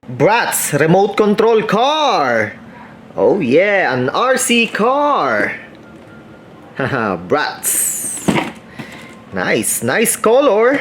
BRATZ remote control car. Oh yeah, an RC car. Haha, BRATZ. Nice color.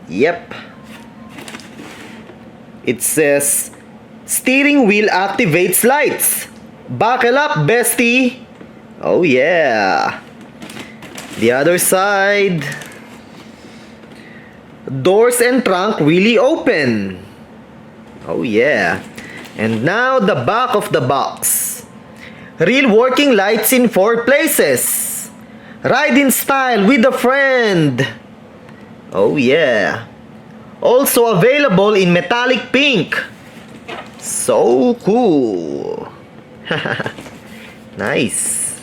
Yep. It says steering wheel activates lights. Buckle up, bestie. Oh yeah. The other side. Doors and trunk really open. Oh yeah. And now the back of the box. Real working lights in 4 places. Ride in style with a friend. Oh yeah. Also available in metallic pink. So cool. Nice.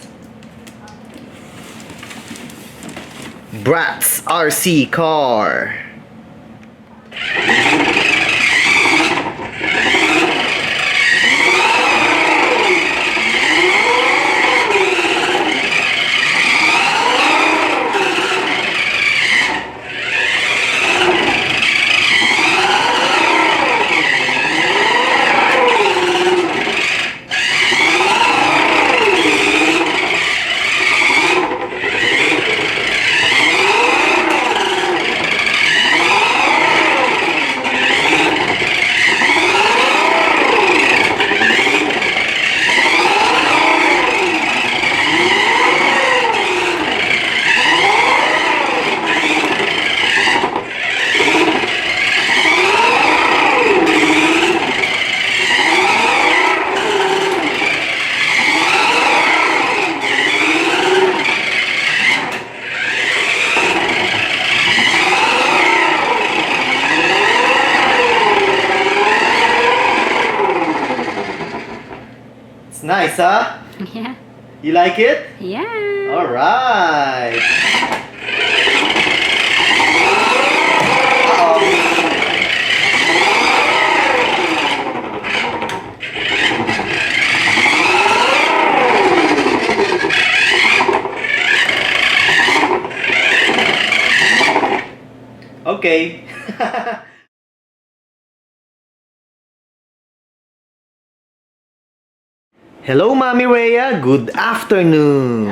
BRATZ RC car. It's nice, huh? Yeah. You like it? Yeah. Alright. Okay. Hello, Mami Rhea. Good afternoon.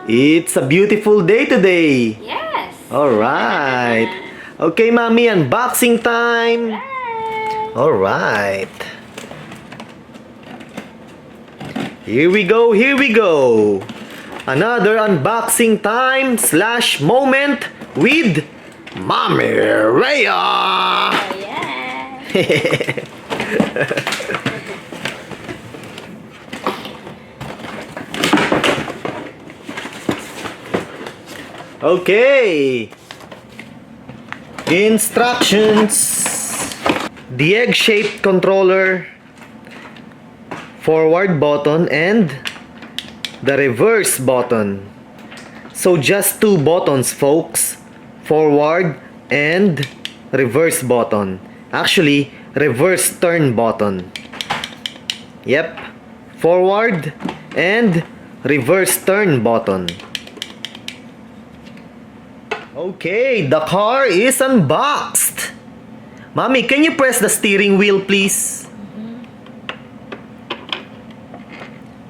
It's a beautiful day today. Yes. Alright. Okay, Mami, unboxing time. Alright. Here we go, here we go. Another unboxing time / moment with Mami Rhea. Oh, yeah. Okay. Instructions. The egg-shaped controller, forward button, and the reverse button. So just 2 buttons, folks. Forward and reverse button. Actually, reverse turn button. Yep. Forward and reverse turn button. Okay, the car is unboxed. Mommy, can you press the steering wheel, please?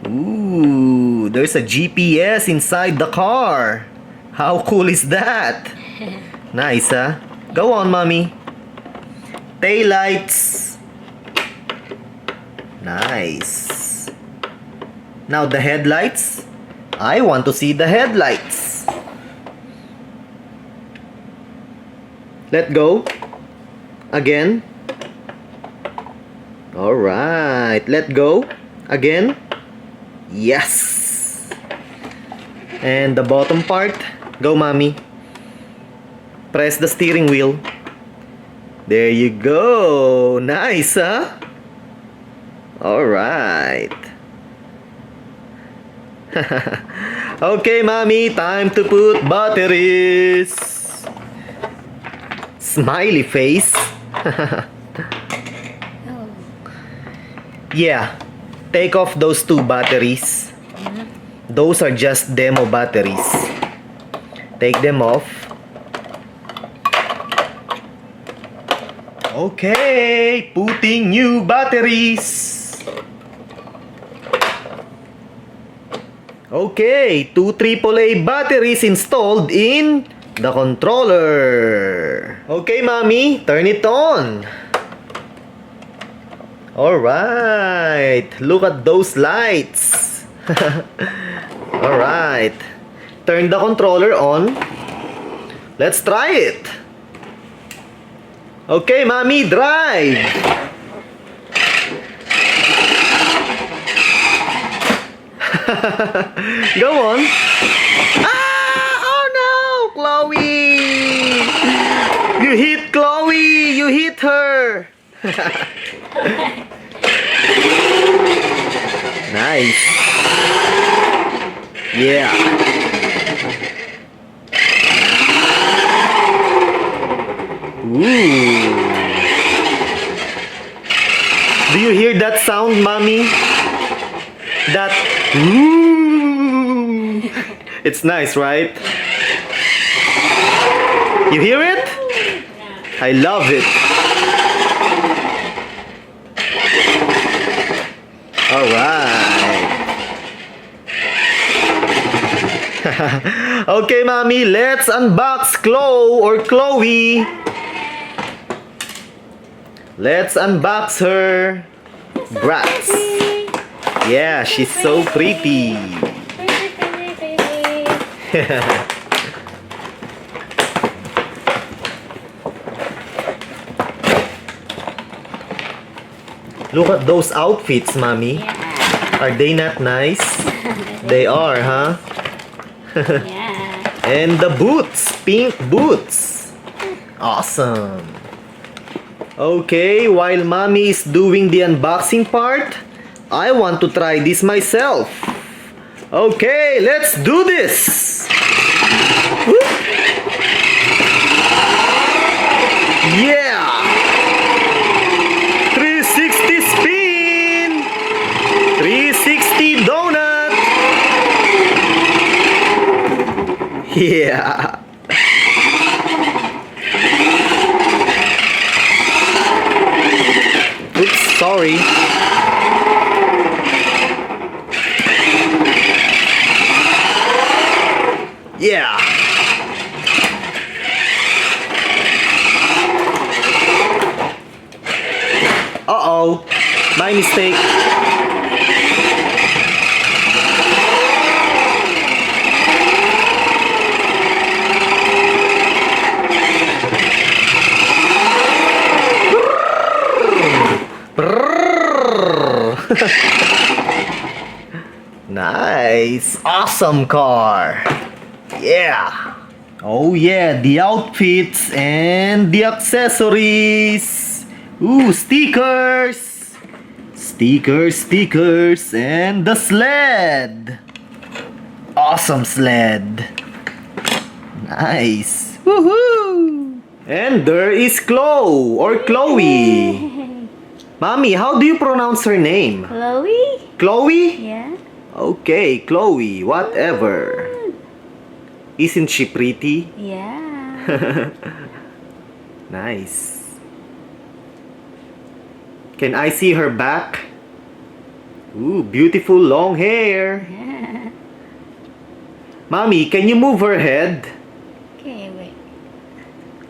Ooh, there's a GPS inside the car. How cool is that? Nice, huh? Go on, Mommy. Taillights. Nice. Now the headlights. I want to see the headlights. Let go. Again. Alright. Let go. Again. Yes. And the bottom part. Go, Mommy. Press the steering wheel. There you go. Nice, huh? Alright. Okay, Mommy. Time to put batteries. Smiley face. Yeah. Take off those 2 batteries. Those are just demo batteries. Take them off. Okay, putting new batteries. Okay, 2 AAA batteries installed in the controller. Okay, mommy, turn it on. Alright, look at those lights. Alright, turn the controller on. Let's try it. Okay, mommy, drive. Go on. Ah! Oh no, Chloe! You hit Chloe! You hit her! Nice. Yeah. Ooh. Do you hear that sound, mommy? That ooh. It's nice, right? You hear it? I love it. All right. Okay, mommy, let's unbox Chloe. Let's unbox her BRATZ. Yeah, she's so pretty. Look at those outfits, mommy. Yeah. Are they not nice? They are, huh? Yeah. And the boots, pink boots. Awesome. Okay, while mommy is doing the unboxing part, I want to try this myself. Okay, let's do this. Whoop. Yeah. 360 spin. 360 donut. Yeah. Oops, sorry. Yeah. Uh-oh. My mistake. Nice. Awesome car. Yeah. Oh yeah, the outfits and the accessories. Ooh, stickers. Stickers, and the sled. Awesome sled. Nice. Woohoo! And there is Chloe. Mommy, how do you pronounce her name? Chloe? Chloe? Yeah. Okay, Chloe, whatever. Isn't she pretty? Yeah. Nice. Can I see her back? Ooh, beautiful long hair. Yeah. Mommy, can you move her head? Okay, wait.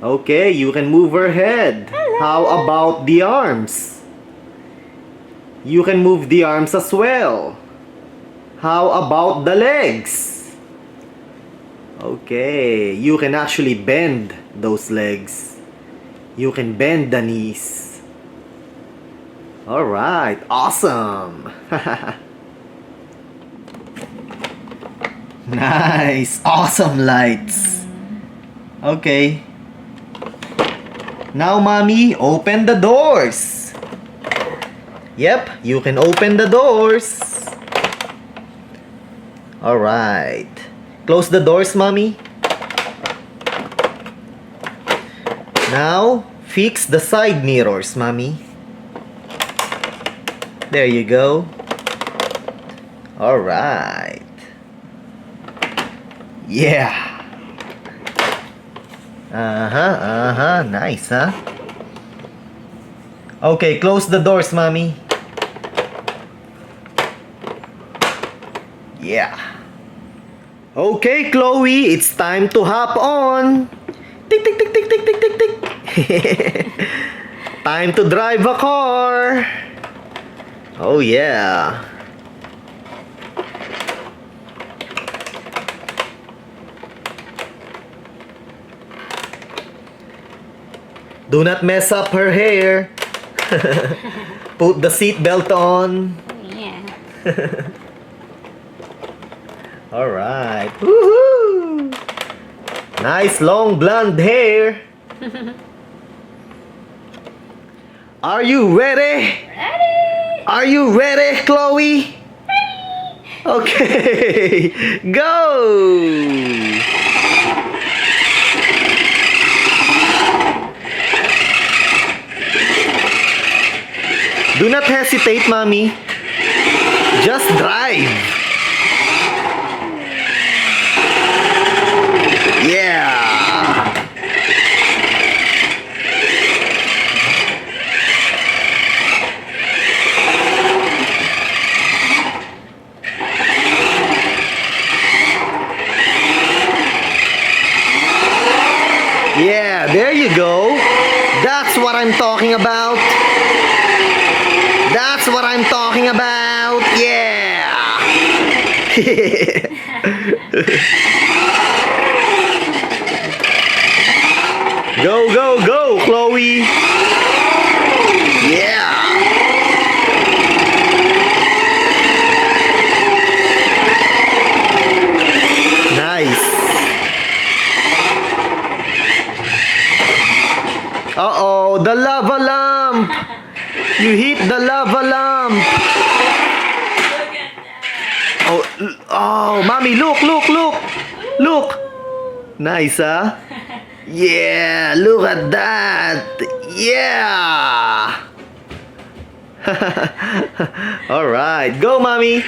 Okay, you can move her head. Hello. How about the arms? You can move the arms as well. How about the legs? Okay, you can actually bend those legs. You can bend the knees. Alright, awesome! Nice! Awesome lights! Okay. Now, mommy, open the doors! Yep, you can open the doors. Alright. Close the doors, mommy. Now, fix the side mirrors, mommy. There you go. Alright. Yeah. Nice, huh? Okay, close the doors, mommy. Yeah. Okay, Chloe, it's time to hop on. Tick, tick, tick, tick, tick, tick, tick, tick. Time to drive a car. Oh, yeah. Do not mess up her hair. Put the seat belt on. Yeah. Alright. Woohoo! Nice long blonde hair. Are you ready? Ready? Are you ready, Chloe? Okay. Go! Do not hesitate, mommy. Just drive. Yeah. Yeah, there you go. That's what I'm talking about. That's what I'm talking about. Yeah. Go, go, go, Chloe. Yeah. Nice. Uh-oh, the lava lamp. You hit the lava lamp. Oh, mommy, look, look, look. Look. Nice, huh? Yeah, look at that. Yeah. All right, go, mommy.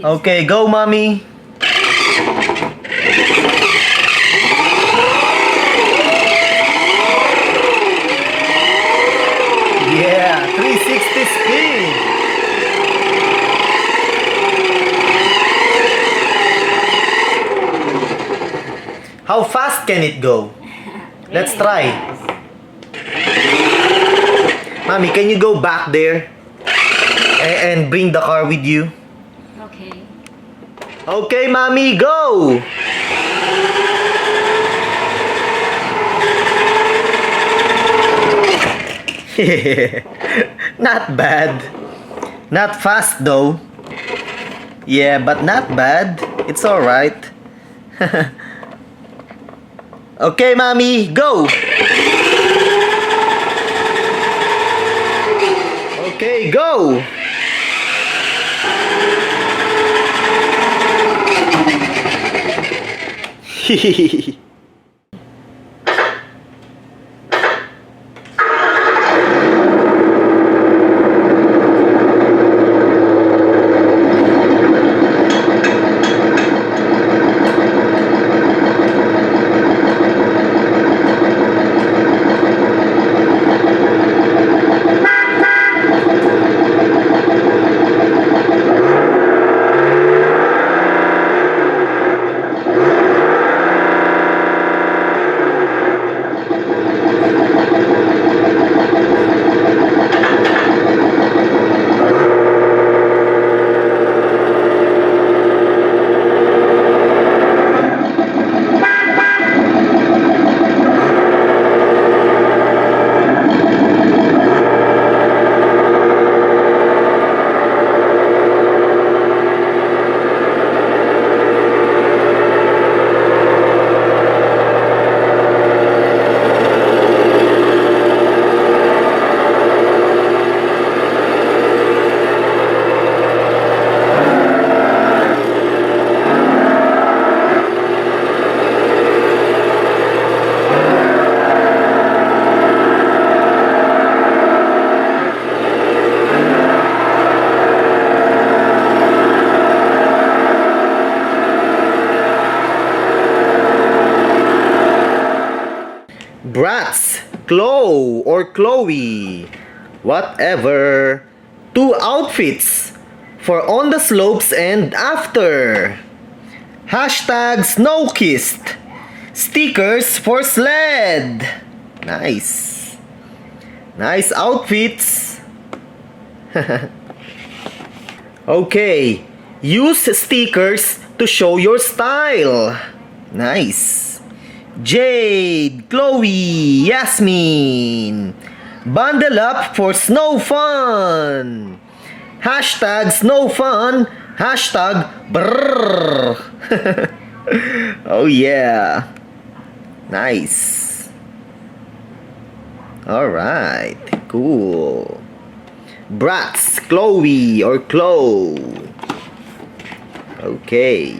Okay, go, mommy. Yeah, 360 spin. How fast can it go? Let's try. Mommy, can you go back there and bring the car with you? Okay. Okay, mommy, go! Not bad. Not fast though. Yeah, but not bad. It's alright. Okay, mommy, go! Okay, go! BRATZ, Chloe or Chloe, whatever. 2 outfits for on the slopes and after. Hashtag snowkissed. Stickers for sled. Nice. Nice outfits. Okay. Use stickers to show your style. Nice. Jade, Chloe, Yasmin. Bundle up for snow fun. Hashtag snow fun. Hashtag brrr. Oh yeah. Nice. Alright. Cool. BRATZ, Chloe or Chloe. Okay.